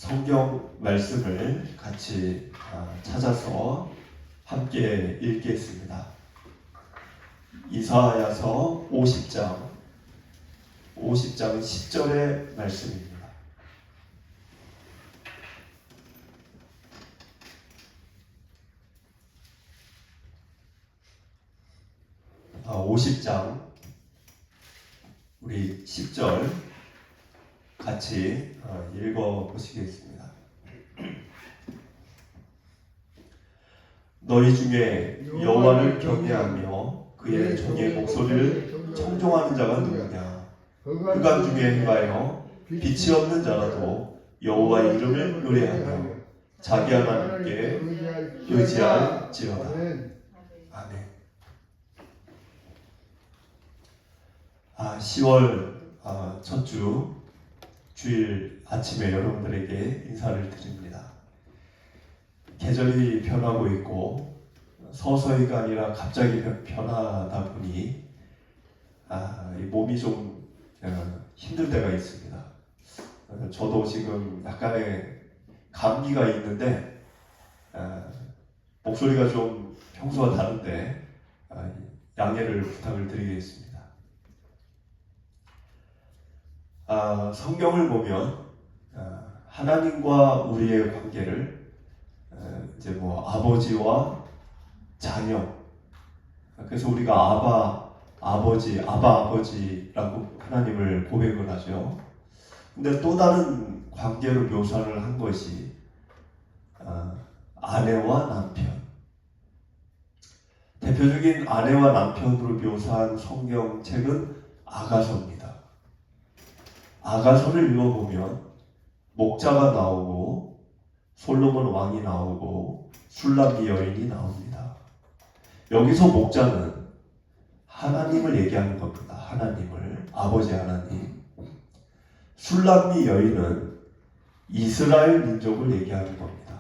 성경 말씀을 같이 찾아서 함께 읽겠습니다. 이사야서 50장 10절의 말씀입니다. 50장 우리 10절 같이 읽어보시겠습니다. 너희 중에 여호와를 경외하며 그의 종의 목소리를 청종하는 자가 누구냐? 흑암 중에 행하여 빛이 없는 자라도 여호와의 이름을 노래하며 자기 하나님께 의지할지어다. 아멘. 10월 첫 주 주일 아침에 여러분들에게 인사를 드립니다. 계절이 변하고 있고 서서히가 아니라 갑자기 변하다 보니 이 몸이 좀 힘들 때가 있습니다. 저도 지금 약간의 감기가 있는데 목소리가 좀 평소와 다른데 양해를 부탁을 드리겠습니다. 성경을 보면 하나님과 우리의 관계를 이제 아버지와 자녀, 그래서 우리가 아버지라고 하나님을 고백을 하죠. 근데 또 다른 관계로 묘사를 한 것이 아내와 남편. 대표적인 아내와 남편으로 묘사한 성경책은 아가서입니다. 아가서를 읽어보면 목자가 나오고 솔로몬 왕이 나오고 술람미 여인이 나옵니다. 여기서 목자는 하나님을 얘기하는 겁니다. 하나님을, 아버지 하나님. 술람미 여인은 이스라엘 민족을 얘기하는 겁니다.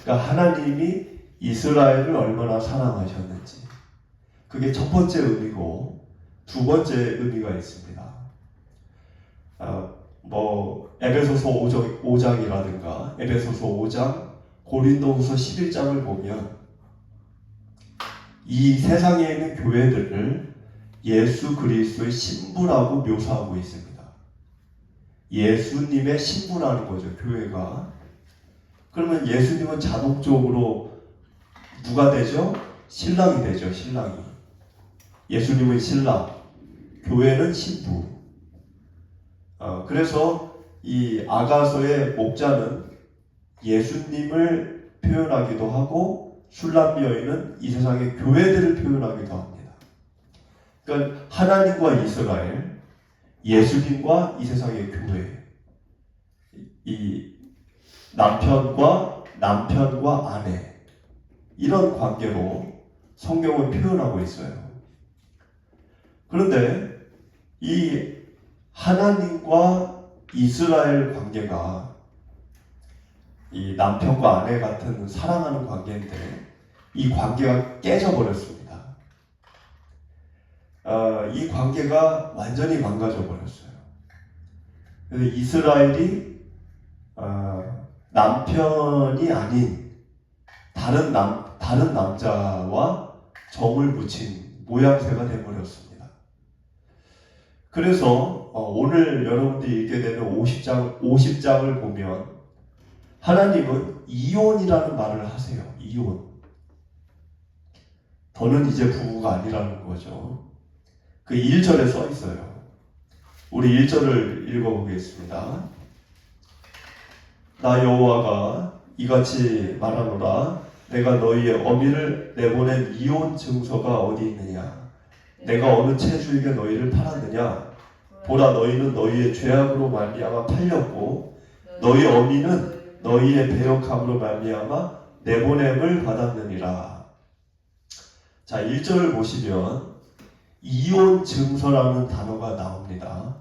그러니까 하나님이 이스라엘을 얼마나 사랑하셨는지, 그게 첫 번째 의미고, 두 번째 의미가 있습니다. 에베소서 5장이라든가 에베소서 5장, 고린도후서 11장을 보면 이 세상에 있는 교회들을 예수 그리스도의 신부라고 묘사하고 있습니다. 예수님의 신부라는 거죠, 교회가. 그러면 예수님은 자동적으로 누가 되죠? 신랑이 되죠, 신랑이. 예수님은 신랑, 교회는 신부. 그래서 이 아가서의 목자는 예수님을 표현하기도 하고 술람미 여인은 이 세상의 교회들을 표현하기도 합니다. 그러니까 하나님과 이스라엘, 예수님과 이 세상의 교회, 이 남편과 아내, 이런 관계로 성경은 표현하고 있어요. 그런데 이 하나님과 이스라엘 관계가 이 남편과 아내 같은 사랑하는 관계인데 이 관계가 깨져버렸습니다. 이 관계가 완전히 망가져버렸어요. 그래서 이스라엘이 남편이 아닌 다른 남자와 정을 붙인 모양새가 되어버렸습니다. 그래서 오늘 여러분들이 읽게 되는 50장을 보면 하나님은 이혼이라는 말을 하세요. 이혼. 더는 이제 부부가 아니라는 거죠. 그 1절에 써 있어요. 우리 1절을 읽어보겠습니다. 나 여호와가 이같이 말하노라. 내가 너희의 어미를 내보낸 이혼 증서가 어디 있느냐? 내가 어느 체주에게 너희를 팔았느냐? 보라, 너희는 너희의 죄악으로 말미암아 팔렸고 너희 어미는 너희의 배역함으로 말미암아 내보냄을 받았느니라. 자, 1절을 보시면 이혼 증서라는 단어가 나옵니다.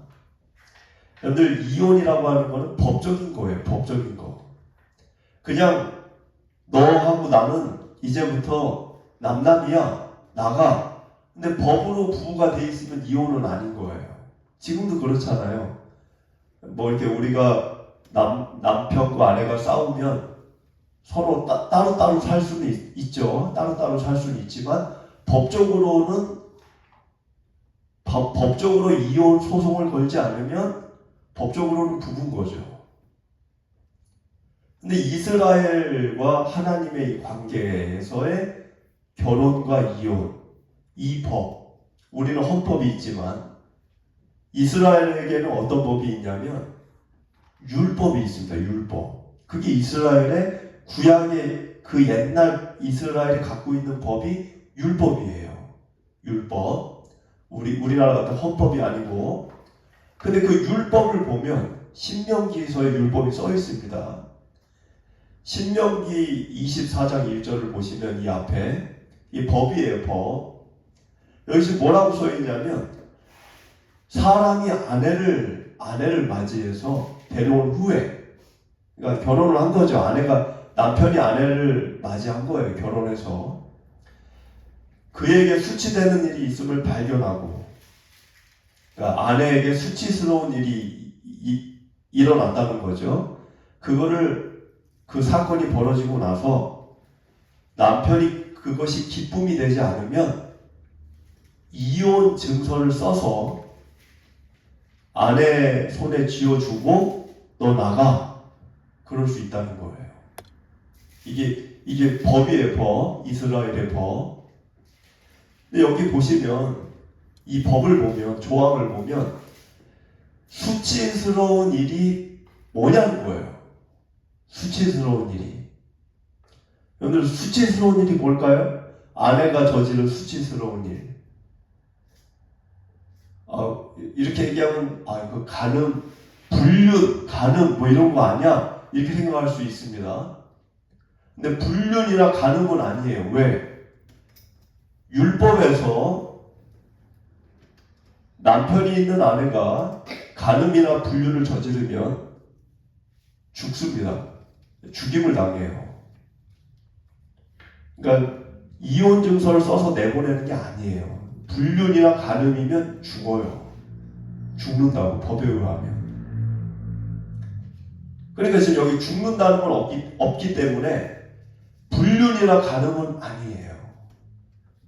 여러분들, 이혼이라고 하는 거는 법적인 거예요. 법적인 거. 그냥 너하고 나는 이제부터 남남이야, 나가. 근데 법으로 부부가 돼 있으면 이혼은 아닌 거예요. 지금도 그렇잖아요. 이렇게 우리가 남편과 아내가 싸우면 서로 따로따로 살 수는 있죠. 따로따로 살 수는 있지만 법적으로 이혼 소송을 걸지 않으면 법적으로는 부부인 거죠. 근데 이스라엘과 하나님의 이 관계에서의 결혼과 이혼, 이 법, 우리는 헌법이 있지만 이스라엘에게는 어떤 법이 있냐면 율법이 있습니다. 율법. 그게 이스라엘의 구약의 그 옛날 이스라엘이 갖고 있는 법이 율법이에요. 율법. 우리나라 같은 헌법이 아니고. 근데 그 율법을 보면 신명기서에 율법이 써 있습니다. 신명기 24장 1절을 보시면 이 앞에 이 법이에요. 법. 여기서 뭐라고 써 있냐면 사람이 아내를 맞이해서 데려온 후에, 그러니까 결혼을 한 거죠. 남편이 아내를 맞이한 거예요. 결혼해서. 그에게 수치되는 일이 있음을 발견하고, 그러니까 아내에게 수치스러운 일이 일어났다는 거죠. 그 사건이 벌어지고 나서 남편이 그것이 기쁨이 되지 않으면 이혼 증서를 써서 아내 손에 쥐어주고 너 나가, 그럴 수 있다는 거예요. 이게 법이에요. 법. 이스라엘의 법. 근데 여기 보시면 이 법을 보면, 조항을 보면 수치스러운 일이 뭐냐는 거예요. 수치스러운 일이. 여러분들 수치스러운 일이 뭘까요? 아내가 저지른 수치스러운 일. 이렇게 얘기하면 그 간음, 불륜, 간음 뭐 이런 거 아니야? 이렇게 생각할 수 있습니다. 근데 불륜이나 간음은 아니에요. 왜? 율법에서 남편이 있는 아내가 간음이나 불륜을 저지르면 죽습니다. 죽임을 당해요. 그러니까 이혼 증서를 써서 내보내는 게 아니에요. 불륜이나 간음이면 죽어요. 죽는다고, 법에 의하면. 그러니까 지금 여기 죽는다는 건 없기 때문에 불륜이나 간음은 아니에요.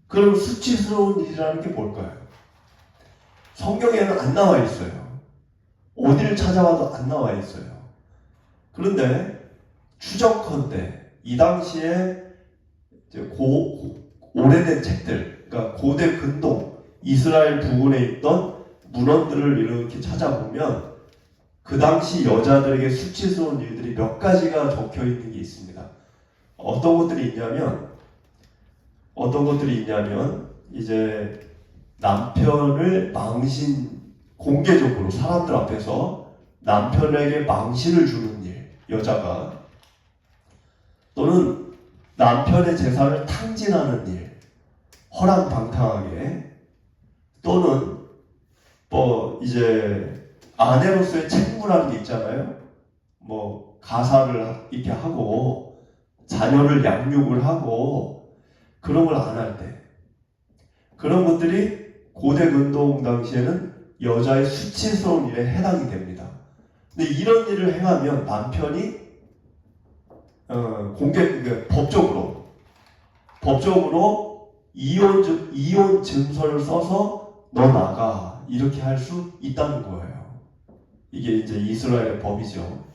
그럼 수치스러운 일이라는 게 뭘까요? 성경에는 안 나와 있어요. 어디를 찾아봐도 안 나와 있어요. 그런데 추정컨대 이 당시에 오래된 책들, 그러니까 고대 근동 이스라엘 부근에 있던 문헌들을 이렇게 찾아보면 그 당시 여자들에게 수치스러운 일들이 몇 가지가 적혀 있는 게 있습니다. 어떤 것들이 있냐면 이제 남편을 공개적으로 사람들 앞에서 남편에게 망신을 주는 일, 여자가, 또는 남편의 재산을 탕진하는 일, 허랑방탕하게, 또는 이제 아내로서의 책무라는 게 있잖아요. 가사를 이렇게 하고 자녀를 양육을 하고 그런 걸 안 할 때, 그런 것들이 고대 근동 당시에는 여자의 수치스러운 일에 해당이 됩니다. 근데 이런 일을 행하면 남편이 법적으로 이혼 증서를 써서 너 나가, 이렇게 할 수 있다는 거예요. 이게 이제 이스라엘의 법이죠.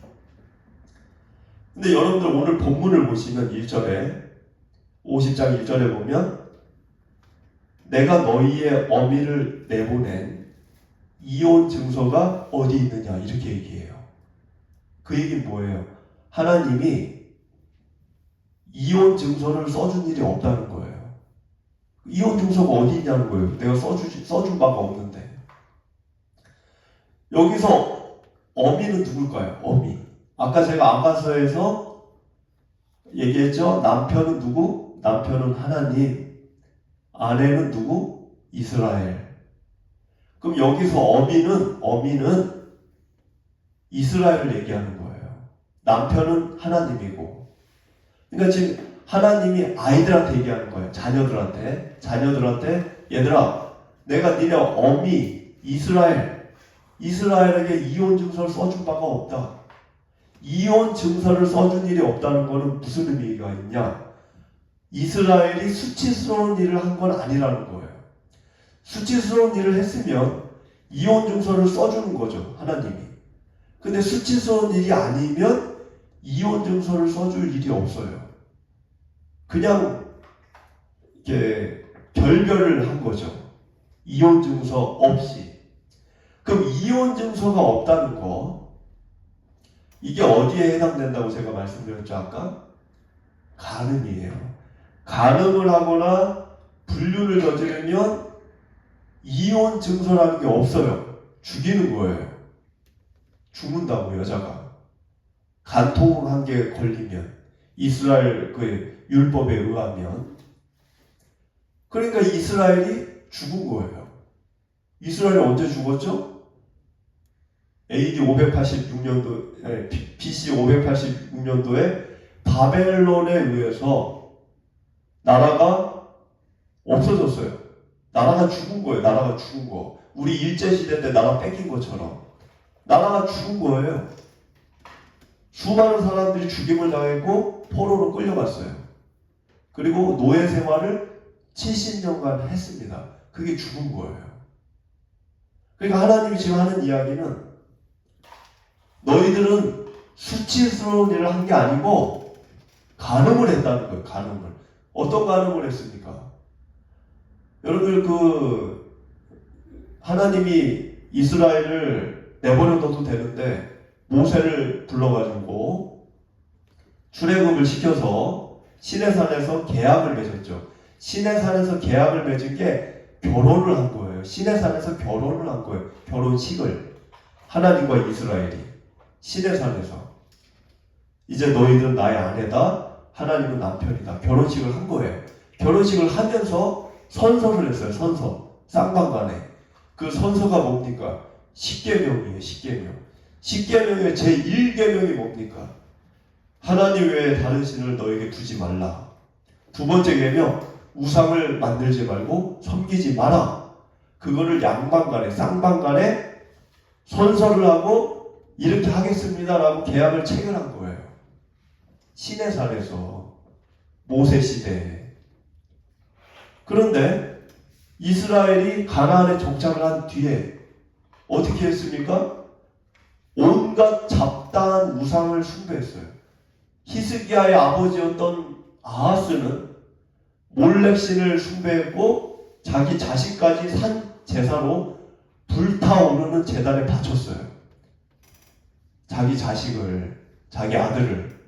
근데 여러분들 오늘 본문을 보시면 1절에 50장 1절에 보면 내가 너희의 어미를 내보낸 이혼 증서가 어디 있느냐, 이렇게 얘기해요. 그 얘기는 뭐예요? 하나님이 이혼 증서를 써준 일이 없다는 거예요. 이혼 증서가 어디 있냐는 거예요. 내가 써준 바가 없는데. 여기서 어미는 누굴까요? 어미. 아까 제가 안가서에서 얘기했죠. 남편은 누구? 남편은 하나님. 아내는 누구? 이스라엘. 그럼 여기서 어미는 이스라엘을 얘기하는 거예요. 남편은 하나님이고. 그러니까 지금 하나님이 아이들한테 얘기하는 거예요. 자녀들한테 얘들아, 내가 니네 어미 이스라엘에게 이혼 증서를 써준 바가 없다. 이혼 증서를 써준 일이 없다는 것은 무슨 의미가 있냐? 이스라엘이 수치스러운 일을 한 건 아니라는 거예요. 수치스러운 일을 했으면 이혼 증서를 써주는 거죠, 하나님이. 근데 수치스러운 일이 아니면 이혼 증서를 써줄 일이 없어요. 그냥 이렇게 결별을 한 거죠. 이혼 증서 없이. 그럼 이혼 증서가 없다는 거, 이게 어디에 해당된다고 제가 말씀드렸죠, 아까? 간음이에요. 간음을 하거나 불륜을 저지르면 이혼 증서라는 게 없어요. 죽이는 거예요. 죽는다고, 여자가. 간통한 게 걸리면, 이스라엘 그 율법에 의하면. 그러니까 이스라엘이 죽은 거예요. 이스라엘이 언제 죽었죠? AD 586년도, BC 586년도에 바벨론에 의해서 나라가 없어졌어요. 나라가 죽은 거예요. 나라가 죽은 거. 우리 일제시대 때 나라 뺏긴 것처럼. 나라가 죽은 거예요. 수많은 사람들이 죽임을 당했고 포로로 끌려갔어요. 그리고 노예 생활을 70년간 했습니다. 그게 죽은 거예요. 그러니까 하나님이 지금 하는 이야기는 너희들은 수치스러운 일을 한 게 아니고 간음을 했다는 거예요. 간음을. 어떤 간음을 했습니까? 여러분들 하나님이 이스라엘을 내버려둬도 되는데 모세를 불러가지고 출애굽을 시켜서 시내산에서 계약을 맺었죠. 시내산에서 계약을 맺은 게 결혼을 한 거예요. 시내산에서 결혼을 한 거예요. 결혼식을. 하나님과 이스라엘이 시내산에서 이제 너희들은 나의 아내다. 하나님은 남편이다. 결혼식을 한 거예요. 결혼식을 하면서 선서를 했어요. 선서. 쌍방간에. 그 선서가 뭡니까? 십계명이에요. 십계명. 십계명의 제1계명이 뭡니까? 하나님 외에 다른 신을 너에게 두지 말라. 두 번째 계명, 우상을 만들지 말고 섬기지 마라. 그거를 양방간에, 쌍방간에 선서를 하고 이렇게 하겠습니다라고 계약을 체결한 거예요. 시내산에서 모세 시대에. 그런데 이스라엘이 가나안에 정착을 한 뒤에 어떻게 했습니까? 온갖 잡다한 우상을 숭배했어요. 히스기야의 아버지였던 아하스는 몰렉신을 숭배했고 자기 자식까지 산 제사로 불타오르는 제단에 바쳤어요. 자기 자식을, 자기 아들을.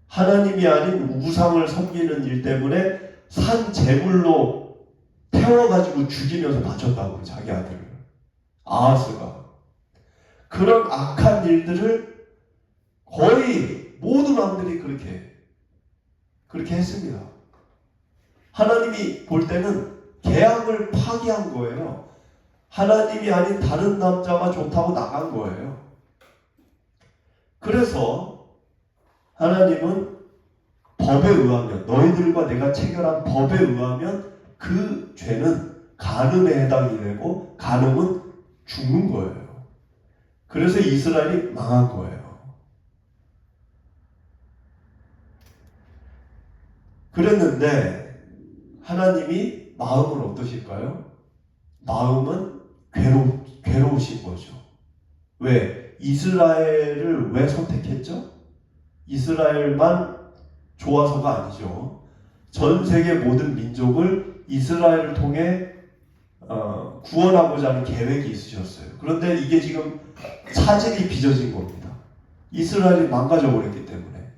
하나님이 아닌 우상을 섬기는 일 때문에 산 제물로 태워가지고 죽이면서 바쳤다고, 자기 아들을. 아하스가. 그런 악한 일들을 거의 모든 왕들이 그렇게 했습니다. 하나님이 볼 때는 계약을 파기한 거예요. 하나님이 아닌 다른 남자가 좋다고 나간 거예요. 그래서 하나님은 법에 의하면, 너희들과 내가 체결한 법에 의하면 그 죄는 간음에 해당이 되고 간음은 죽는 거예요. 그래서 이스라엘이 망한 거예요. 그랬는데 하나님이 마음은 어떠실까요? 마음은 괴로우신 거죠. 왜? 이스라엘을 왜 선택했죠? 이스라엘만 좋아서가 아니죠. 전 세계 모든 민족을 이스라엘을 통해 구원하고자 하는 계획이 있으셨어요. 그런데 이게 지금 차질이 빚어진 겁니다. 이스라엘이 망가져 버렸기 때문에.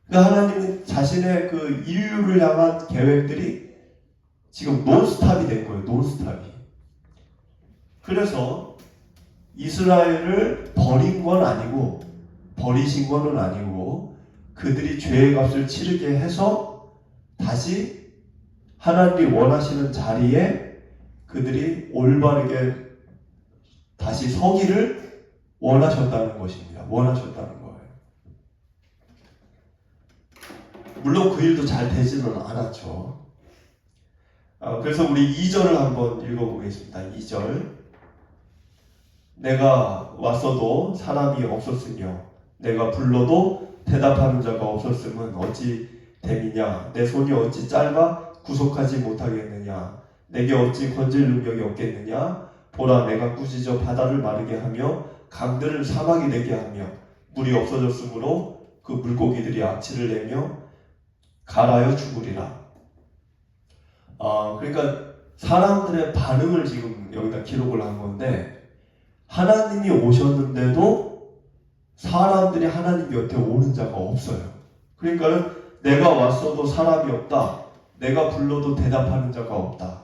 그러니까 하나님은 자신의 그 인류를 향한 계획들이 지금 논스탑이 된 거예요. 논스탑이. 그래서 이스라엘을 버린 건 아니고, 버리신 거는 아니고, 그들이 죄의 값을 치르게 해서 다시 하나님이 원하시는 자리에 그들이 올바르게 다시 서기를 원하셨다는 것입니다. 원하셨다는 거예요. 물론 그 일도 잘 되지는 않았죠. 그래서 우리 2절을 한번 읽어보겠습니다. 2절. 내가 왔어도 사람이 없었으며 내가 불러도 대답하는 자가 없었음은 어찌 됨이냐. 내 손이 어찌 짧아 구속하지 못하겠느냐. 내게 어찌 건질 능력이 없겠느냐. 보라, 내가 꾸짖어 바다를 마르게 하며 강들을 사막이 되게 하며 물이 없어졌으므로 그 물고기들이 악취를 내며 갈아여 죽으리라. 그러니까 사람들의 반응을 지금 여기다 기록을 한 건데, 하나님이 오셨는데도 사람들이 하나님 곁에 오는 자가 없어요. 그러니까 내가 왔어도 사람이 없다. 내가 불러도 대답하는 자가 없다.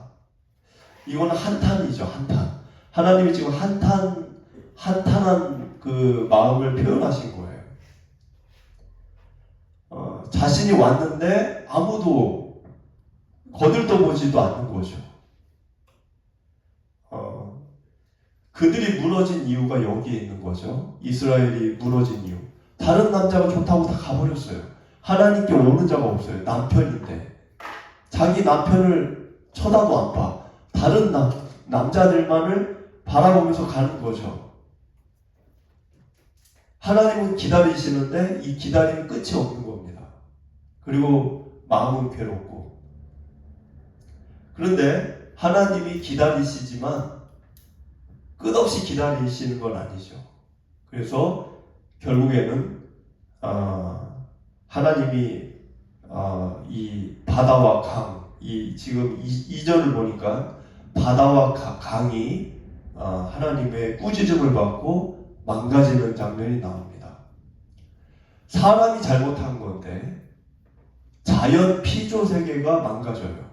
이거는 한탄이죠, 한탄. 하나님이 지금 한탄한 그 마음을 표현하신 거예요. 자신이 왔는데 아무도 거들떠보지도 않는 거죠. 그들이 무너진 이유가 여기에 있는 거죠. 이스라엘이 무너진 이유. 다른 남자가 좋다고 다 가버렸어요. 하나님께 오는 자가 없어요. 남편인데. 자기 남편을 쳐다도 안 봐. 다른 남자들만을 바라보면서 가는 거죠. 하나님은 기다리시는데 이 기다림이 끝이 없는 겁니다. 그리고 마음은 괴롭고. 그런데 하나님이 기다리시지만 끝없이 기다리시는 건 아니죠. 그래서 결국에는 하나님이 이 바다와 강, 지금 2절을 보니까 바다와 강이 하나님의 꾸짖음을 받고 망가지는 장면이 나옵니다. 사람이 잘못한 건데 자연 피조 세계가 망가져요.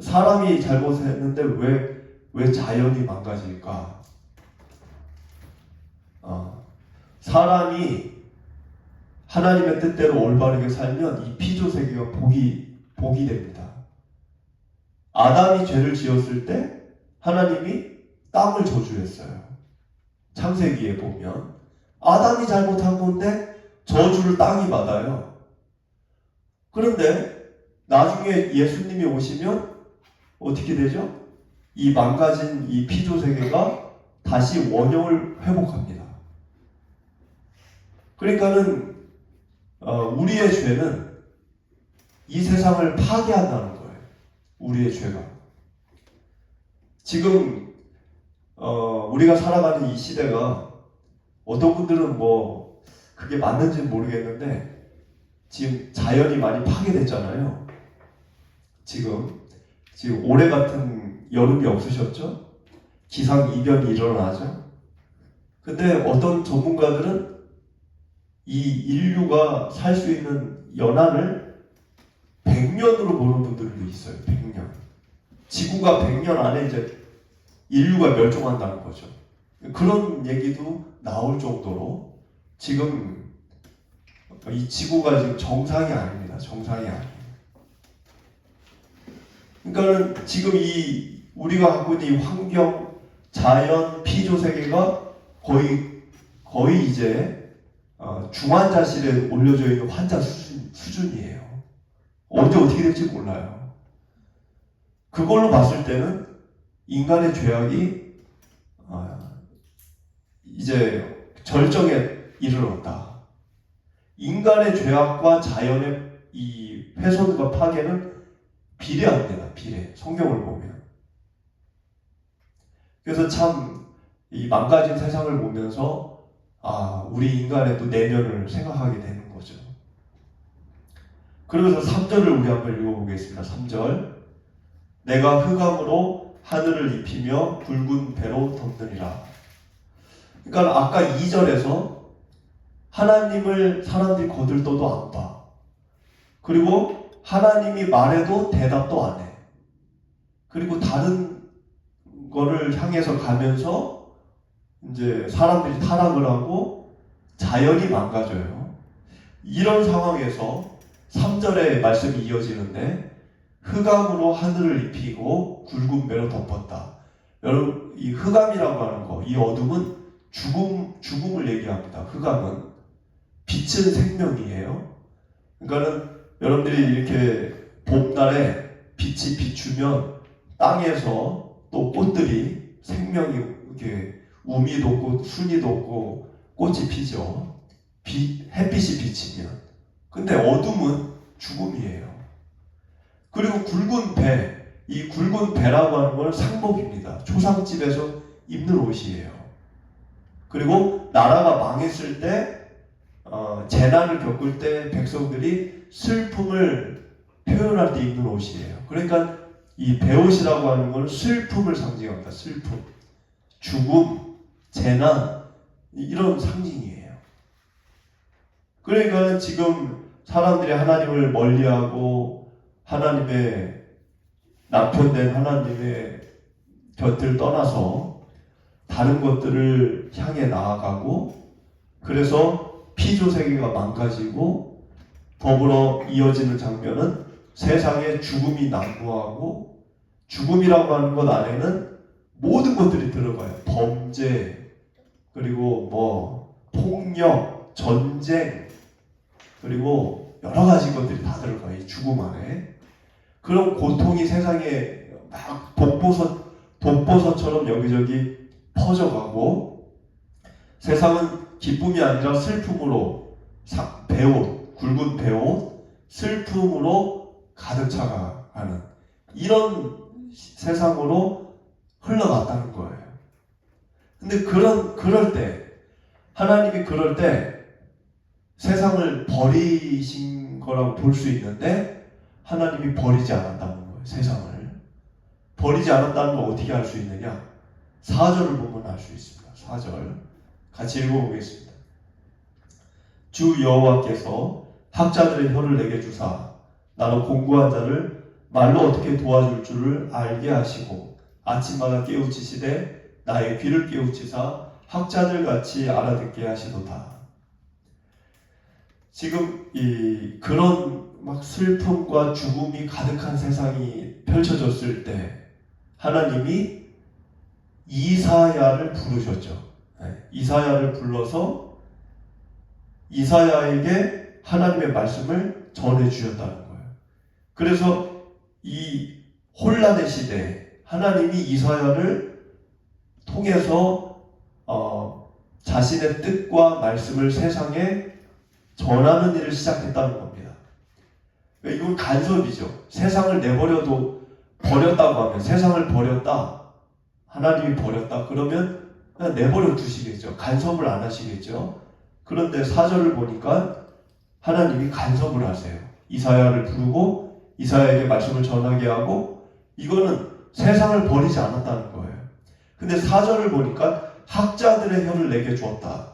사람이 잘못했는데 왜 자연이 망가질까? 사람이 하나님의 뜻대로 올바르게 살면 이 피조 세계가 복이 됩니다. 아담이 죄를 지었을 때 하나님이 땅을 저주했어요. 창세기에 보면 아담이 잘못한 건데 저주를 땅이 받아요. 그런데 나중에 예수님이 오시면 어떻게 되죠? 이 망가진 이 피조 세계가 다시 원형을 회복합니다. 그러니까는 우리의 죄는 이 세상을 파괴한다는 거예요. 우리의 죄가. 지금 우리가 살아가는 이 시대가 어떤 분들은 뭐 그게 맞는지는 모르겠는데 지금 자연이 많이 파괴됐잖아요. 지금 올해 같은 여름이 없으셨죠? 기상이변이 일어나죠? 근데 어떤 전문가들은 이 인류가 살 수 있는 연한을 100년으로 보는 분들도 있어요. 100년. 지구가 100년 안에 이제 인류가 멸종한다는 거죠. 그런 얘기도 나올 정도로 지금 이 지구가 지금 정상이 아닙니다. 정상이 아니에요. 그러니까 지금 우리가 갖고 있는 이 환경, 자연, 피조 세계가 거의 이제 중환자실에 올려져 있는 환자 수준이에요. 언제 어떻게 될지 몰라요. 그걸로 봤을 때는 인간의 죄악이 이제 절정에 이르렀다. 인간의 죄악과 자연의 이 훼손과 파괴는 비례합니다. 비례. 성경을 보면. 그래서 참 이 망가진 세상을 보면서 우리 인간의 또 내면을 생각하게 되는 거죠. 그러면서 3절을 우리 한번 읽어보겠습니다. 3절. 내가 흑암으로 하늘을 입히며 붉은 배로 덮느니라. 그러니까 아까 2절에서 하나님을 사람들이 거들떠도 안 봐. 그리고 하나님이 말해도 대답도 안 해. 그리고 다른 거를 향해서 가면서 이제 사람들이 타락을 하고 자연이 망가져요. 이런 상황에서 3절의 말씀이 이어지는데 흑암으로 하늘을 입히고 굵은 배로 덮었다. 여러분, 이 흑암이라고 하는 거, 이 어둠은 죽음을 얘기합니다. 흑암은 빛은 생명이에요. 그러니까는 여러분들이 이렇게 봄날에 빛이 비추면 땅에서 또 꽃들이 생명이 이렇게 우미 돋고 순이 돋고 꽃이 피죠. 햇빛이 비치면. 근데 어둠은 죽음이에요. 그리고 굵은 배, 이 굵은 배라고 하는 건 상복입니다. 초상집에서 입는 옷이에요. 그리고 나라가 망했을 때 재난을 겪을 때 백성들이 슬픔을 표현할 때 입는 옷이에요. 그러니까 이 배옷이라고 하는 건 슬픔을 상징합니다. 슬픔, 죽음, 재난 이런 상징이에요. 그러니까 지금 사람들이 하나님을 멀리하고 하나님의 남편된 하나님의 곁을 떠나서 다른 것들을 향해 나아가고 그래서 피조세계가 망가지고 더불어 이어지는 장면은 세상에 죽음이 난무하고 죽음이라고 하는 것 안에는 모든 것들이 들어가요. 범죄, 그리고 폭력, 전쟁, 그리고 여러 가지 것들이 다 들어가요. 이 죽음 안에. 그런 고통이 세상에 막 독버섯처럼 여기저기 퍼져가고 세상은 기쁨이 아니라 슬픔으로 굵은 배옷, 슬픔으로 가득 차가는 이런 세상으로 흘러갔다는 거예요. 근데 그럴 때 하나님이 그럴 때 세상을 버리신 거라고 볼 수 있는데 하나님이 버리지 않았다는 거예요. 세상을 버리지 않았다는 걸 어떻게 알 수 있느냐? 4절을 보면 알 수 있습니다. 4절 같이 읽어보겠습니다. 주 여호와께서 학자들의 혀를 내게 주사 나로 공고한 자를 말로 어떻게 도와줄 줄을 알게 하시고 아침마다 깨우치시되 나의 귀를 깨우치사 학자들 같이 알아듣게 하시도다. 지금 그런 막 슬픔과 죽음이 가득한 세상이 펼쳐졌을 때 하나님이 이사야를 부르셨죠. 이사야를 불러서 이사야에게 하나님의 말씀을 전해 주셨다는 거예요. 그래서 이 혼란의 시대에 하나님이 이사야를 통해서 자신의 뜻과 말씀을 세상에 전하는 일을 시작했다는 겁니다. 이건 간섭이죠. 세상을 버렸다고 하면 세상을 버렸다. 하나님이 버렸다. 그러면 그냥 내버려 두시겠죠. 간섭을 안 하시겠죠. 그런데 4절을 보니까 하나님이 간섭을 하세요. 이사야를 부르고 이사야에게 말씀을 전하게 하고 이거는 세상을 버리지 않았다는 거예요. 근데 4절을 보니까 학자들의 혀를 내게 주었다.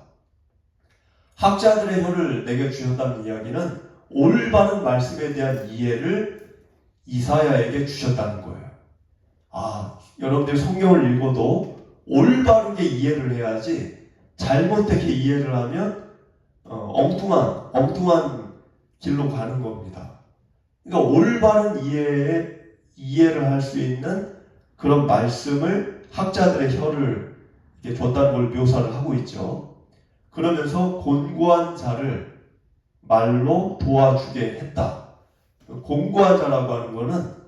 학자들의 혀를 내게 주셨다는 이야기는 올바른 말씀에 대한 이해를 이사야에게 주셨다는 거예요. 여러분들 성경을 읽어도 올바르게 이해를 해야지 잘못되게 이해를 하면 엉뚱한 길로 가는 겁니다. 그러니까 올바른 이해를 할 수 있는 그런 말씀을 학자들의 혀를 줬다는 걸 묘사를 하고 있죠. 그러면서 곤고한 자를 말로 도와주게 했다. 곤고한 자라고 하는 것은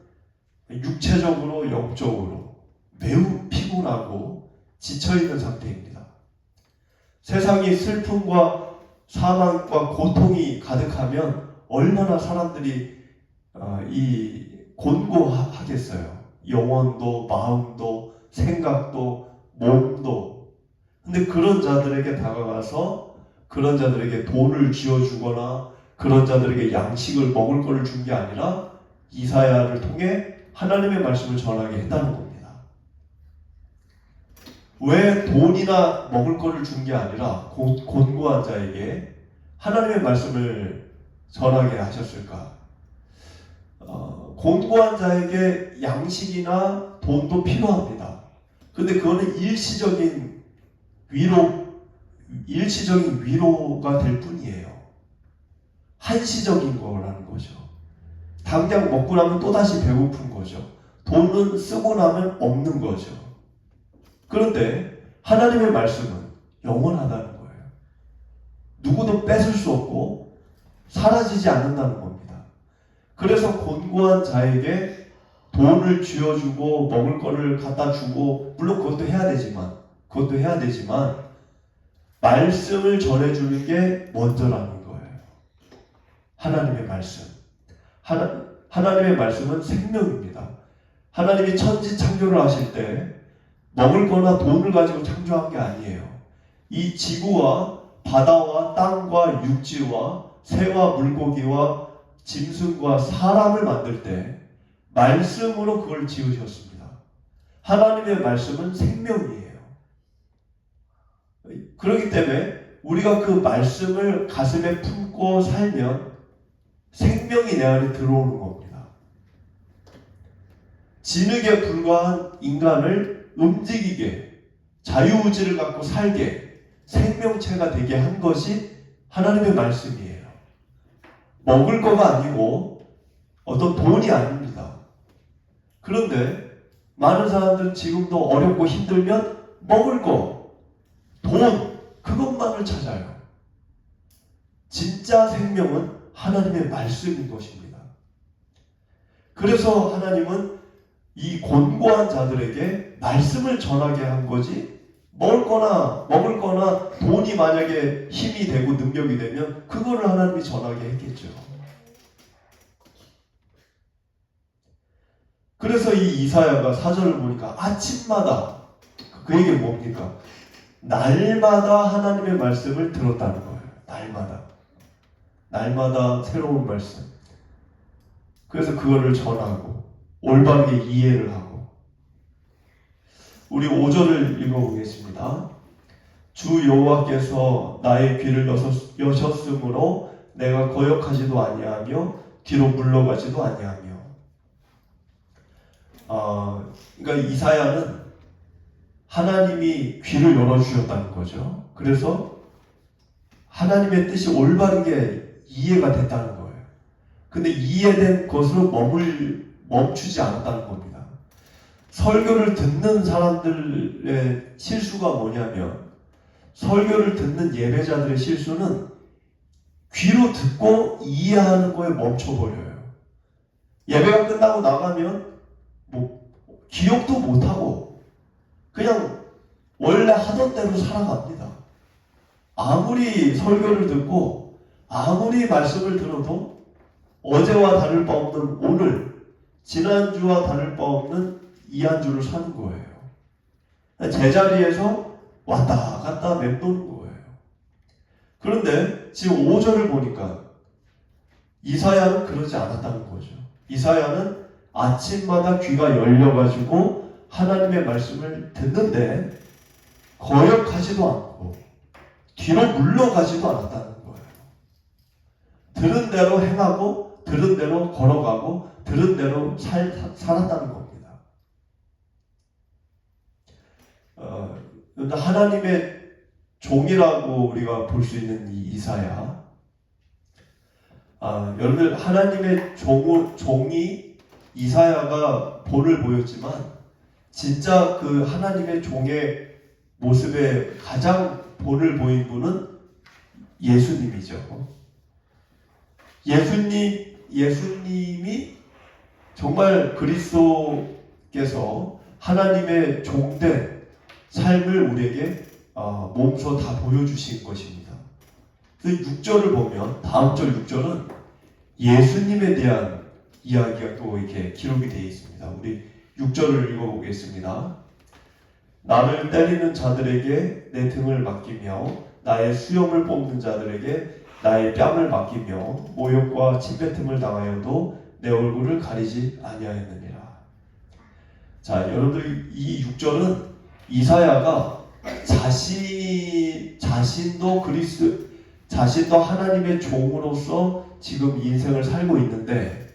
육체적으로 영적으로 매우 피곤하고 지쳐있는 상태입니다. 세상이 슬픔과 사망과 고통이 가득하면 얼마나 사람들이 곤고하겠어요. 영혼도 마음도 생각도 몸도. 근데 그런 자들에게 다가가서 그런 자들에게 돈을 쥐어주거나 그런 자들에게 양식을 먹을 것을 준 게 아니라 이사야를 통해 하나님의 말씀을 전하게 했다는 겁니다. 왜 돈이나 먹을 것을 준 게 아니라 곤고한 자에게 하나님의 말씀을 전하게 하셨을까? 곤고한 자에게 양식이나 돈도 필요합니다. 근데 그거는 일시적인 위로가 될 뿐이에요. 한시적인 거라는 거죠. 당장 먹고 나면 또다시 배고픈 거죠. 돈은 쓰고 나면 없는 거죠. 그런데 하나님의 말씀은 영원하다는 거예요. 누구도 뺏을 수 없고 사라지지 않는다는 겁니다. 그래서 곤고한 자에게 돈을 쥐어주고 먹을 거를 갖다 주고 물론 그것도 해야 되지만 그것도 해야 되지만 말씀을 전해주는 게 먼저라는 거예요. 하나님의 말씀. 하나님의 말씀은 생명입니다. 하나님이 천지 창조를 하실 때 먹을 거나 돈을 가지고 창조한 게 아니에요. 이 지구와 바다와 땅과 육지와 새와 물고기와 짐승과 사람을 만들 때 말씀으로 그걸 지으셨습니다. 하나님의 말씀은 생명이에요. 그렇기 때문에 우리가 그 말씀을 가슴에 품고 살면 생명이 내 안에 들어오는 겁니다. 진흙에 불과한 인간을 움직이게, 자유의지를 갖고 살게, 생명체가 되게 한 것이 하나님의 말씀이에요. 먹을 거가 아니고 어떤 돈이 아닙니다. 그런데 많은 사람들은 지금도 어렵고 힘들면 먹을 거, 돈, 그것만을 찾아요. 진짜 생명은 하나님의 말씀인 것입니다. 그래서 하나님은 이 곤고한 자들에게 말씀을 전하게 한 거지, 먹을 거나 돈이 만약에 힘이 되고 능력이 되면 그거를 하나님이 전하게 했겠죠. 그래서 이 이사야가 4절을 보니까 아침마다, 그 얘기 뭡니까? 날마다 하나님의 말씀을 들었다는 거예요. 날마다 새로운 말씀. 그래서 그거를 전하고 올바르게 이해를 하고. 우리 5절을 읽어보겠습니다. 주 여호와께서 나의 귀를 여셨으므로 내가 거역하지도 아니하며 뒤로 물러가지도 아니하며. 그러니까 이사야는 하나님이 귀를 열어주셨다는 거죠. 그래서 하나님의 뜻이 올바르게 이해가 됐다는 거예요. 근데 이해된 것으로 멈추지 않았다는 겁니다. 설교를 듣는 사람들의 실수가 뭐냐면, 설교를 듣는 예배자들의 실수는 귀로 듣고 이해하는 거에 멈춰버려요. 예배가 끝나고 나가면 기억도 못하고 그냥 원래 하던 대로 살아갑니다. 아무리 설교를 듣고 아무리 말씀을 들어도 어제와 다를 바 없는 오늘, 지난주와 다를 바 없는 이 한 주를 사는 거예요. 제자리에서 왔다 갔다 맴도는 거예요. 그런데 지금 5절을 보니까 이사야는 그러지 않았다는 거죠. 이사야는 아침마다 귀가 열려가지고 하나님의 말씀을 듣는데 거역하지도 않고 뒤로 물러가지도 않았다는 거예요. 들은 대로 행하고 들은 대로 걸어가고 들은 대로 살았다는 겁니다. 하나님의 종이라고 우리가 볼 수 있는 이 이사야, 여러분, 하나님의 종이 이사야가 본을 보였지만 진짜 그 하나님의 종의 모습에 가장 본을 보인 분은 예수님이죠. 예수님이 정말 그리스도께서 하나님의 종된 삶을 우리에게 몸소 다 보여주신 것입니다. 그 6절을 보면, 다음 절 6절은 예수님에 대한 이야기가 또 이렇게 기록이 되어 있습니다. 우리 6절을 읽어보겠습니다. 나를 때리는 자들에게 내 등을 맡기며 나의 수염을 뽑는 자들에게 나의 뺨을 맡기며 모욕과 침뱉음을 당하여도 내 얼굴을 가리지 아니하였느니라. 자, 여러분들, 이 6절은 이사야가 자신도 하나님의 종으로서 지금 인생을 살고 있는데,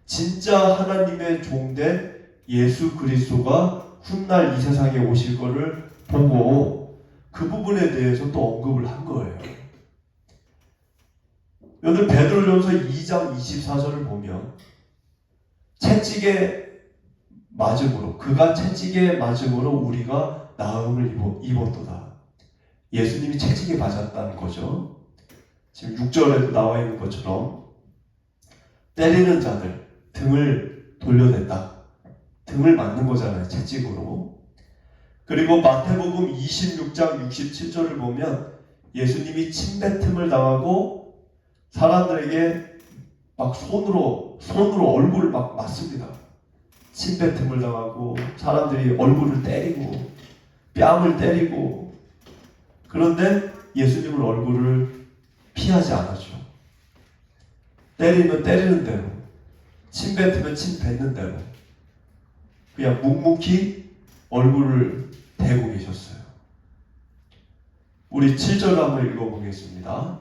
진짜 하나님의 종된 예수 그리스도가 훗날 이 세상에 오실 것을 보고 그 부분에 대해서 또 언급을 한 거예요. 여러분, 베드로전서 2장 24절을 보면 그가 채찍에 맞음으로 우리가 나음을 입었도다. 예수님이 채찍에 맞았다는 거죠. 지금 6절에도 나와 있는 것처럼 때리는 자들 등을 돌려댔다. 등을 맞는 거잖아요, 채찍으로. 그리고 마태복음 26장 67절을 보면 예수님이 침뱉음을 당하고 사람들에게 막 손으로 얼굴을 막 맞습니다. 침뱉음을 당하고 사람들이 얼굴을 때리고 뺨을 때리고, 그런데 예수님은 얼굴을 피하지 않았죠. 때리면 때리는 대로, 침 뱉으면 침 뱉는 대로 그냥 묵묵히 얼굴을 대고 계셨어요. 우리 7절 한번 읽어보겠습니다.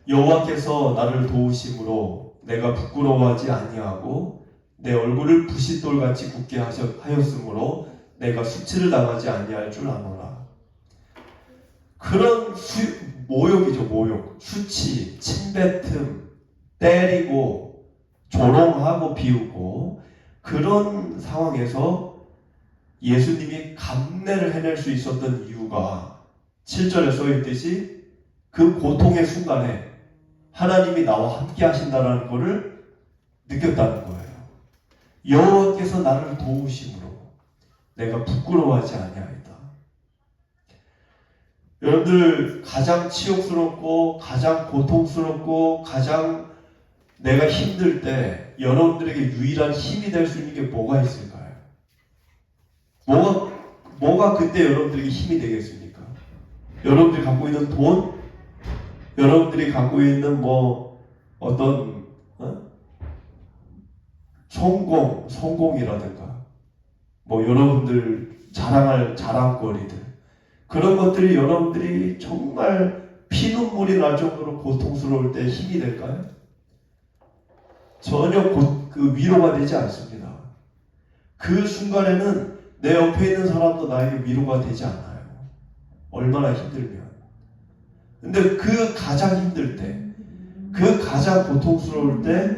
여호와께서 나를 도우심으로 내가 부끄러워하지 아니하고 내 얼굴을 부싯돌같이 굳게 하였으므로 내가 수치를 당하지 아니할 줄 아노라. 그런 모욕이죠, 모욕. 수치, 침뱉음, 때리고 조롱하고 비우고, 그런 상황에서 예수님이 감내를 해낼 수 있었던 이유가 7절에 써있듯이 그 고통의 순간에 하나님이 나와 함께 하신다는 것을 느꼈다는 거예요. 여호와께서 나를 도우심으로 내가 부끄러워하지 아니하리다. 여러분들, 가장 치욕스럽고 가장 고통스럽고 가장 내가 힘들 때 여러분들에게 유일한 힘이 될 수 있는 게 뭐가 있을까요? 뭐가 그때 여러분들에게 힘이 되겠습니까? 여러분들이 갖고 있는 돈? 여러분들이 갖고 있는 어떤 성공이라든가 여러분들 자랑할 자랑거리들, 그런 것들이 여러분들이 정말 피눈물이 날 정도로 고통스러울 때 힘이 될까요? 전혀 그 위로가 되지 않습니다. 그 순간에는 내 옆에 있는 사람도 나에게 위로가 되지 않아요. 얼마나 힘들면. 근데 그 가장 힘들 때, 그 가장 고통스러울 때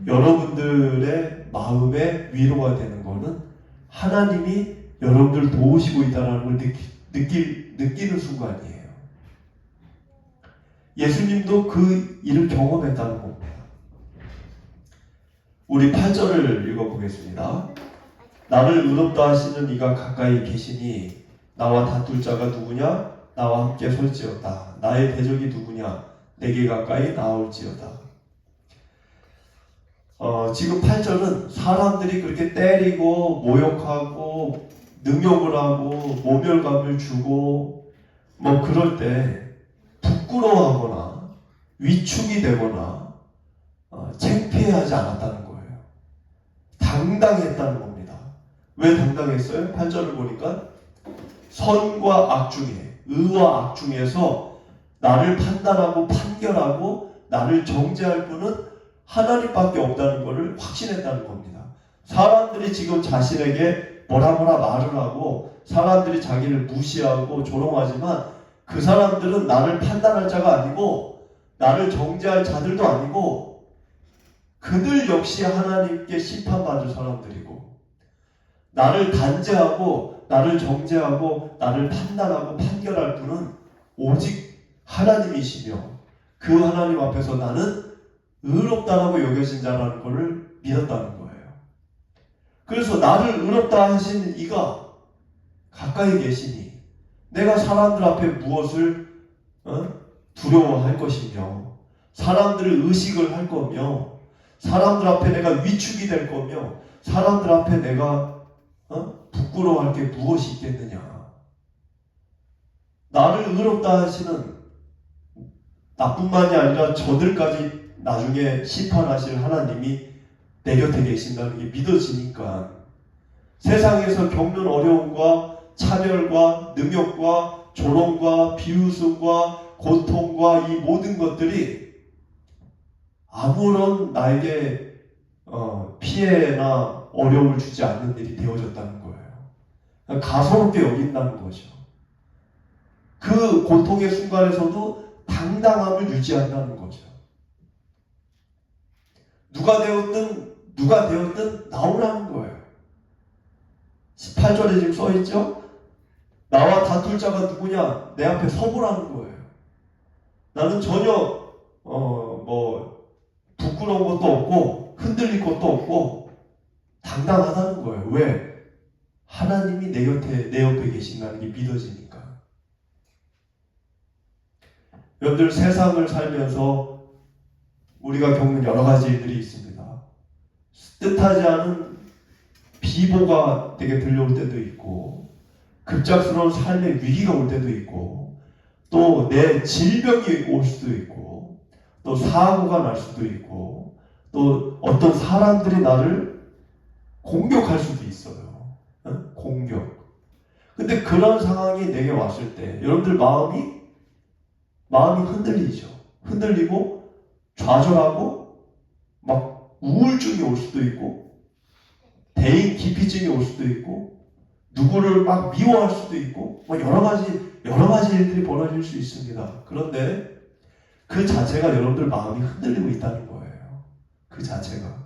여러분들의 마음에 위로가 되는 거는 하나님이 여러분들 도우시고 있다는 걸 느끼는 순간이에요. 예수님도 그 일을 경험했다는 겁니다. 우리 8절을 읽어보겠습니다. 나를 의롭다 하시는 이가 가까이 계시니 나와 다툴 자가 누구냐? 나와 함께 설지어다. 나의 대적이 누구냐? 내게 가까이 나올지어다. 지금 8절은 사람들이 그렇게 때리고 모욕하고 능욕을 하고 모멸감을 주고 그럴 때 부끄러워하거나 위축이 되거나 창피해하지 않았다는 거예요. 당당했다는 겁니다. 왜 당당했어요? 8절을 보니까 선과 악 중에, 의와 악 중에서 나를 판단하고 판결하고 나를 정죄할 분은 하나님밖에 없다는 것을 확신했다는 겁니다. 사람들이 지금 자신에게 뭐라 말을 하고 사람들이 자기를 무시하고 조롱하지만 그 사람들은 나를 판단할 자가 아니고 나를 정죄할 자들도 아니고 그들 역시 하나님께 심판받을 사람들이고, 나를 단죄하고 나를 정죄하고 나를 판단하고 판결할 분은 오직 하나님이시며 그 하나님 앞에서 나는 의롭다라고 여겨진 자라는 것을 믿었다는 거예요. 그래서 나를 의롭다 하시는 이가 가까이 계시니 내가 사람들 앞에 무엇을 두려워할 것이며, 사람들을 의식을 할 거며, 사람들 앞에 내가 위축이 될 거며, 사람들 앞에 내가 부끄러워할 게 무엇이 있겠느냐. 나를 의롭다 하시는, 나뿐만이 아니라 저들까지 나중에 심판하실 하나님이 내 곁에 계신다는 게 믿어지니까 세상에서 겪는 어려움과 차별과 능욕과 조롱과 비웃음과 고통과 이 모든 것들이 아무런 나에게 피해나 어려움을 주지 않는 일이 되어졌다는 거예요. 가소롭게 여긴다는 거죠. 그 고통의 순간에서도 당당함을 유지한다는 거죠. 누가 되었든 나오라는 거예요. 18절에 지금 써있죠? 나와 다툴 자가 누구냐? 내 앞에 서보라는 거예요. 나는 전혀 부끄러운 것도 없고 흔들릴 것도 없고 당당하다는 거예요. 왜? 하나님이 내 옆에 계신다는 게 믿어지니까. 여러분들 세상을 살면서 우리가 겪는 여러 가지 일들이 있습니다. 뜻하지 않은 비보가 되게 들려올 때도 있고, 급작스러운 삶의 위기가 올 때도 있고, 또 내 질병이 올 수도 있고, 또 사고가 날 수도 있고, 또 어떤 사람들이 나를 공격할 수도 있어요. 공격. 근데 그런 상황이 내게 왔을 때 여러분들 마음이 흔들리죠. 흔들리고 좌절하고 막 우울증이 올 수도 있고 대인 기피증이 올 수도 있고 누구를 막 미워할 수도 있고 뭐 여러 가지 일들이 벌어질 수 있습니다. 그런데 그 자체가 여러분들 마음이 흔들리고 있다는 거예요. 그 자체가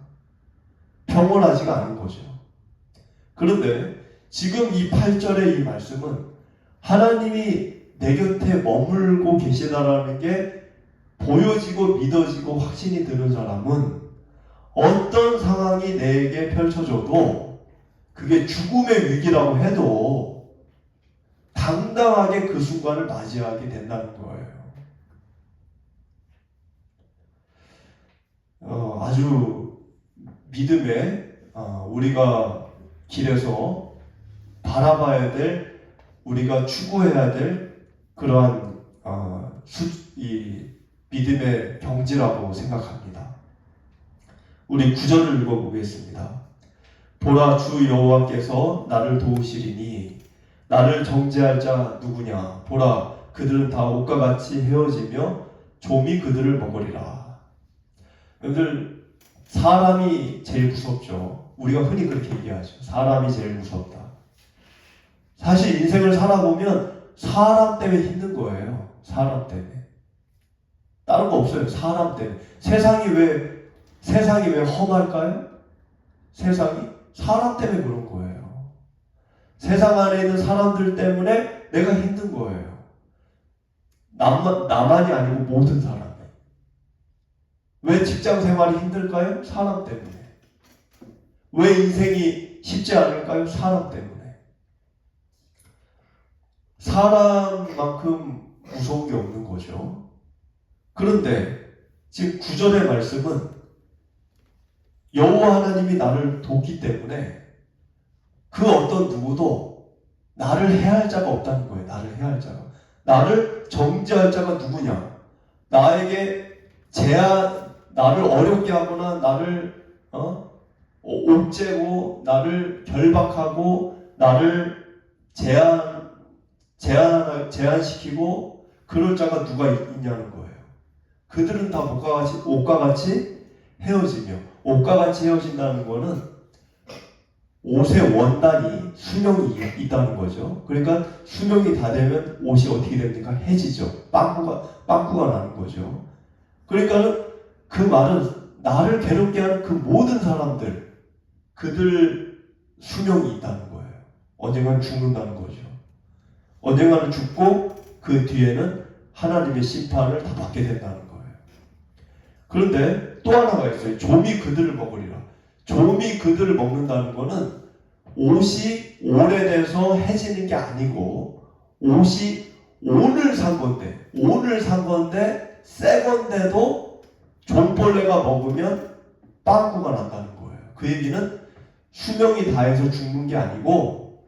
평온하지가 않은 거죠. 그런데 지금 이 8절의 이 말씀은 하나님이 내 곁에 머물고 계시다라는 게 보여지고 믿어지고 확신이 드는 사람은 어떤 상황이 내게 펼쳐져도 그게 죽음의 위기라고 해도 당당하게 그 순간을 맞이하게 된다는 거예요. 아주 믿음에 우리가 길에서 바라봐야 될, 우리가 추구해야 될 그러한 이 믿음의 경지라고 생각합니다. 우리 9절을 읽어보겠습니다. 보라, 주 여호와께서 나를 도우시리니 나를 정죄할 자 누구냐? 보라, 그들은 다 옷과 같이 헤어지며 좀이 그들을 먹으리라. 여러분들, 사람이 제일 무섭죠. 우리가 흔히 그렇게 얘기하죠. 사람이 제일 무섭다. 사실 인생을 살아보면 사람 때문에 힘든 거예요. 사람 때문에. 다른 거 없어요. 사람 때문에. 세상이 왜 험할까요? 세상이 사람 때문에 그런 거예요. 세상 안에 있는 사람들 때문에 내가 힘든 거예요. 나만이 아니고 모든 사람이. 왜 직장 생활이 힘들까요? 사람 때문에. 왜 인생이 쉽지 않을까요? 사람 때문에. 사람만큼 무서운 게 없는 거죠. 그런데 지금 9절의 말씀은 여호와 하나님이 나를 돕기 때문에 그 어떤 누구도 나를 해할 자가 없다는 거예요. 나를 해할 자가. 나를 정죄할 자가 누구냐? 나에게 나를 어렵게 하거나 나를 옥죄고 나를 결박하고 나를 제한시키고 그럴 자가 누가 있냐는 거예요. 그들은 다 옷과 같이 헤어지며, 옷과 같이 헤어진다는 거는 옷의 원단이 수명이 있다는 거죠. 그러니까 수명이 다 되면 옷이 어떻게 됩니까? 해지죠. 빵꾸가 나는 거죠. 그러니까는 그 말은 나를 괴롭게 하는 그 모든 사람들, 그들 수명이 있다는 거예요. 언젠가는 죽는다는 거죠. 언젠가는 죽고 그 뒤에는 하나님의 심판을 다 받게 된다는 거예요. 그런데 또 하나가 있어요. 좀이 그들을 먹으리라. 좀이 그들을 먹는다는 거는 옷이 오래돼서 해지는 게 아니고 옷이 오늘 산 건데 새 건데도 좀벌레가 먹으면 빵꾸가 난다는 거예요. 그 얘기는 수명이 다해서 죽는 게 아니고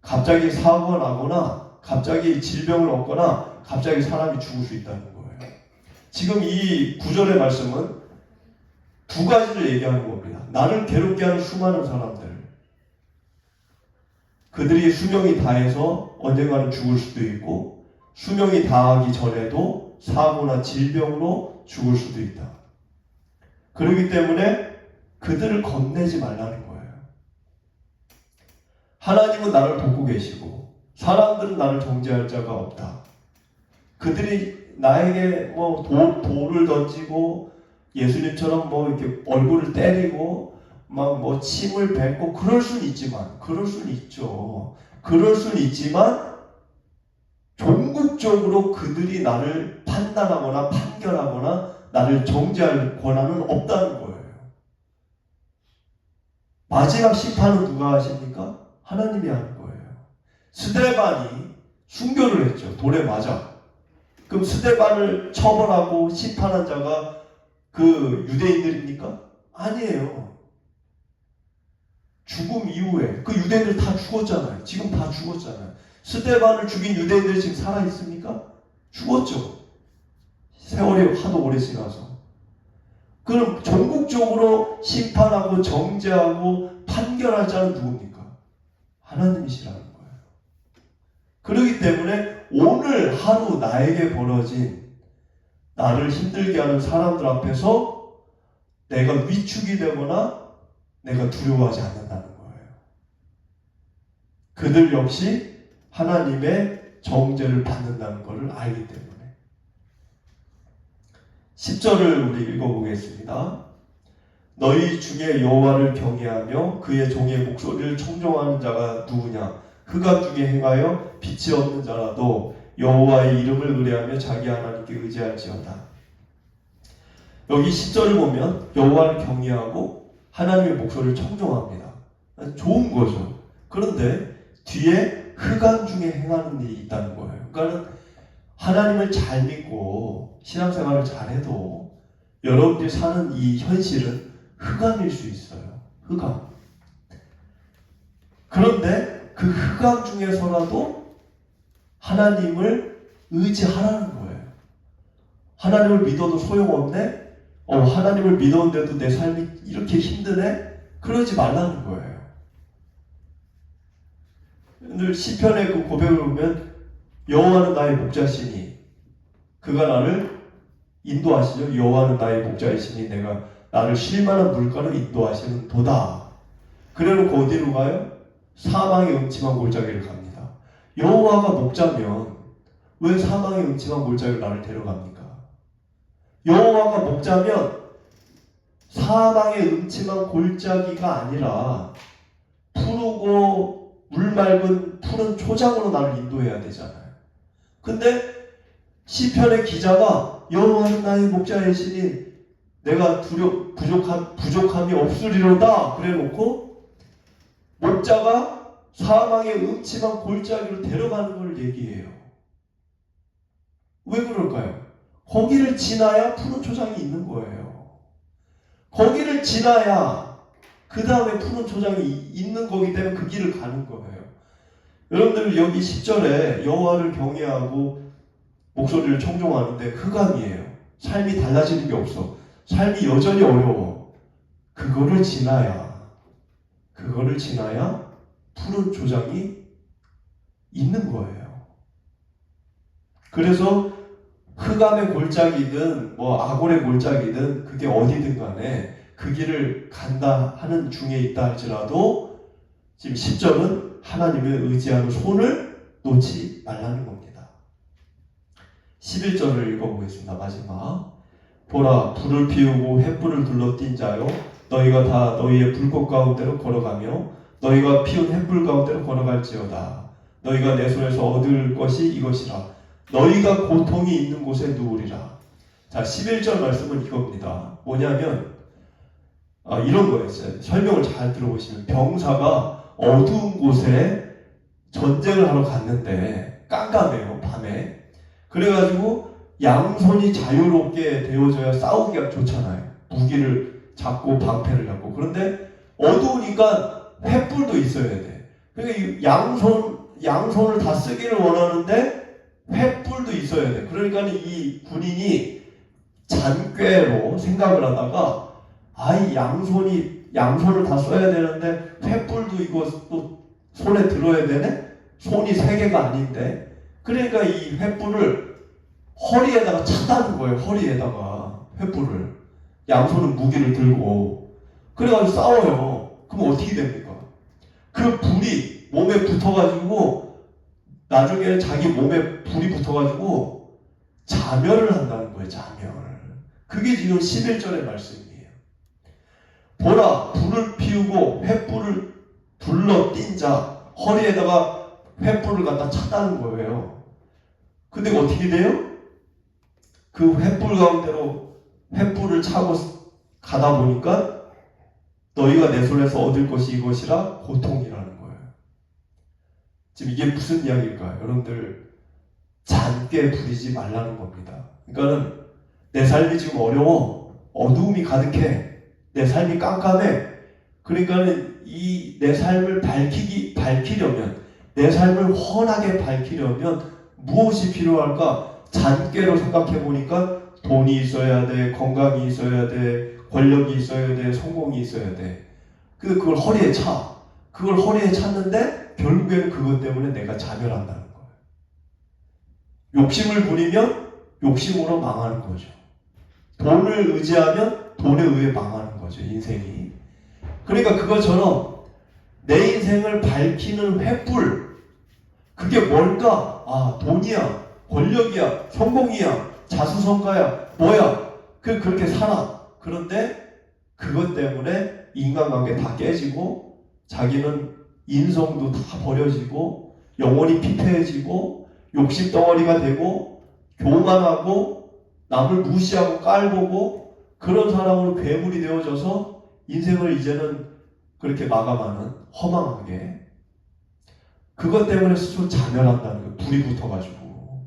갑자기 사고가 나거나 갑자기 질병을 얻거나 갑자기 사람이 죽을 수 있다는 거예요. 지금 이 9절의 말씀은 두 가지를 얘기하는 겁니다. 나를 괴롭게 하는 수많은 사람들, 그들이 수명이 다해서 언젠가는 죽을 수도 있고 수명이 다하기 전에도 사고나 질병으로 죽을 수도 있다. 그렇기 때문에 그들을 겁내지 말라는 거예요. 하나님은 나를 돕고 계시고 사람들은 나를 정죄할 자가 없다. 그들이 나에게 돌을 던지고 예수님처럼 이렇게 얼굴을 때리고 막 침을 뱉고 그럴 수는 있지만 종국적으로 그들이 나를 판단하거나 판결하거나 나를 정죄할 권한은 없다는 거예요. 마지막 심판은 누가 하십니까? 하나님이 하는 거예요. 스데반이 순교를 했죠. 돌에 맞아. 그럼 스데반을 처벌하고 심판한 자가 그 유대인들입니까? 아니에요. 죽음 이후에 그 유대인들 다 죽었잖아요. 지금 다 죽었잖아요. 스데반을 죽인 유대인들이 지금 살아있습니까? 죽었죠. 세월이 하도 오래 지나서. 그럼 전국적으로 심판하고 정죄하고 판결할 자는 누굽니까? 하나님이시라는 거예요. 그렇기 때문에 오늘 하루 나에게 벌어진 나를 힘들게 하는 사람들 앞에서 내가 위축이 되거나 내가 두려워하지 않는다는 거예요. 그들 역시 하나님의 정죄를 받는다는 것을 알기 때문에. 10절을 우리 읽어보겠습니다. 너희 중에 여호와를 경외하며 그의 종의 목소리를 청종하는 자가 누구냐? 흑암 중에 행하여 빛이 없는 자라도 여호와의 이름을 의뢰하며 자기 하나님께 의지할지어다. 여기 10절을 보면 여호와를 경외하고 하나님의 목소리를 청종합니다. 좋은 거죠. 그런데 뒤에 흑암 중에 행하는 일이 있다는 거예요. 그러니까 하나님을 잘 믿고 신앙생활을 잘해도 여러분들이 사는 이 현실은 흑암일 수 있어요. 흑암. 그런데 그 흑암 중에서라도 하나님을 의지하라는 거예요. 하나님을 믿어도 소용없네? 하나님을 믿었는데도 내 삶이 이렇게 힘드네? 그러지 말라는 거예요. 늘 시편의 그 고백을 보면 여호와는 나의 목자시니 그가 나를 인도하시죠. 여호와는 나의 목자이시니 내가 나를 쉴만한 물가로 인도하시는 도다. 그래놓고 어디로 가요? 사망의 음침한 골짜기를 갑니다. 여호와가 목자면 왜 사망의 음침한 골짜기로 나를 데려갑니까? 여호와가 목자면 사망의 음침한 골짜기가 아니라 푸르고 물 맑은 푸른 초장으로 나를 인도해야 되잖아요. 근데 시편의 기자가 여호와는 나의 목자이시니 내가 부족함이 없으리로다 그래놓고 목자가 사망의 음침한 골짜기로 데려가는 걸 얘기해요. 왜 그럴까요? 거기를 지나야 푸른 초장이 있는 거예요. 거기를 지나야 그 다음에 푸른 초장이 있는 거기 때문에 그 길을 가는 거예요. 여러분들 여기 10절에 여호와를 경외하고 목소리를 청종하는데 흑암이에요. 삶이 달라지는 게 없어. 삶이 여전히 어려워. 그거를 지나야 푸른 초장이 있는 거예요. 그래서 흑암의 골짜기든 악월의 골짜기든 그게 어디든 간에 그 길을 간다 하는 중에 있다 할지라도 지금 10절은 하나님을 의지하는 손을 놓지 말라는 겁니다. 11절을 읽어보겠습니다. 마지막. 보라, 불을 피우고 횃불을 둘러 띈 자요, 너희가 다 너희의 불꽃 가운데로 걸어가며 너희가 피운 횃불 가운데로 걸어갈지어다. 너희가 내 손에서 얻을 것이 이것이라. 너희가 고통이 있는 곳에 누우리라. 자, 11절 말씀은 이겁니다. 뭐냐면 이런 거였어요. 설명을 잘 들어보시면 병사가 어두운 곳에 전쟁을 하러 갔는데 깜깜해요. 밤에. 그래가지고 양손이 자유롭게 되어져야 싸우기가 좋잖아요. 무기를 잡고 방패를 잡고. 그런데 어두우니까 횃불도 있어야 돼. 그러니까 양손을 다 쓰기를 원하는데 횃불도 있어야 돼. 그러니까 이 군인이 잔꾀로 생각을 하다가 이 양손을 다 써야 되는데 횃불도 이거 또 손에 들어야 되네? 손이 3개가 아닌데. 그러니까 이 횃불을 허리에다가 찼다는 거예요. 허리에다가 횃불을. 양손은 무기를 들고. 그래가지고 싸워요. 그럼 어떻게 됩니까? 그 불이 몸에 붙어가지고 나중에 자기 몸에 불이 붙어가지고 자멸을 한다는 거예요. 자멸. 그게 지금 11절의 말씀이에요. 보라, 불을 피우고 횃불을 둘러 띈 자, 허리에다가 횃불을 갖다 찼다는 거예요. 근데 어떻게 돼요? 그 횃불 가운데로 횃불을 차고 가다 보니까 너희가 내 손에서 얻을 것이 이것이라 고통이라는 거예요. 지금 이게 무슨 이야기일까요? 여러분들 잦게 부리지 말라는 겁니다. 그러니까는 내 삶이 지금 어려워, 어두움이 가득해, 내 삶이 깜깜해. 그러니까는 이 내 삶을 밝히려면, 내 삶을 환하게 밝히려면 무엇이 필요할까? 잣개로 생각해 보니까 돈이 있어야 돼, 건강이 있어야 돼, 권력이 있어야 돼, 성공이 있어야 돼. 근데 그걸 허리에 차. 그걸 허리에 찼는데 결국에는 그것 때문에 내가 자멸한다는 거예요. 욕심을 부리면 욕심으로 망하는 거죠. 돈을 의지하면 돈에 의해 망하는 거죠, 인생이. 그러니까 그것처럼 내 인생을 밝히는 횃불, 그게 뭘까? 아, 돈이야, 권력이야, 성공이야, 자수성가야, 뭐야? 그렇게 살아. 그런데 그것 때문에 인간관계 다 깨지고 자기는 인성도 다 버려지고 영혼이 피폐해지고 욕심덩어리가 되고 교만하고 남을 무시하고 깔보고 그런 사람으로 괴물이 되어져서 인생을 이제는 그렇게 마감하는 허망하게, 그것 때문에 스스로 자멸한다는 거예요. 불이 붙어가지고.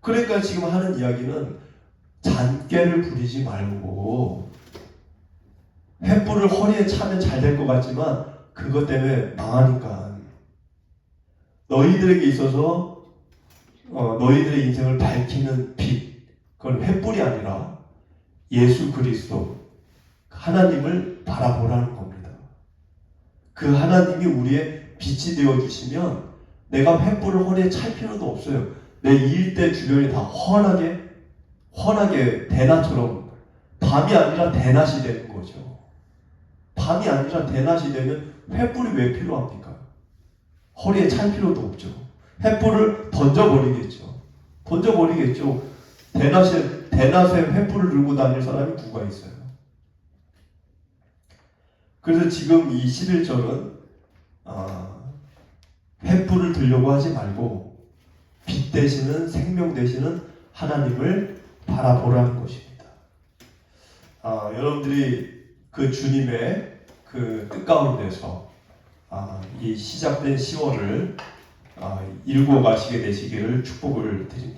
그러니까 지금 하는 이야기는 잔꾀를 부리지 말고, 횃불을 허리에 차면 잘 될 것 같지만 그것 때문에 망하니까 너희들에게 있어서 너희들의 인생을 밝히는 빛, 그건 횃불이 아니라 예수 그리스도 하나님을 바라보라는 겁니다. 그 하나님이 우리의 빛이 되어주시면 내가 횃불을 허리에 찰 필요도 없어요. 내 일대 주변이 다 환하게 대낮처럼, 밤이 아니라 대낮이 되는 거죠. 밤이 아니라 대낮이 되면 횃불이 왜 필요합니까? 허리에 찰 필요도 없죠. 횃불을 던져버리겠죠. 대낮에 횃불을 들고 다닐 사람이 누가 있어요? 그래서 지금 이 11절은 횃불을 들려고 하지 말고 빛 되시는, 생명 되시는 하나님을 바라보라는 것입니다. 여러분들이 그 주님의 그 뜻 가운데서 이 시작된 10월을 읽고 가시게 되시기를 축복을 드립니다.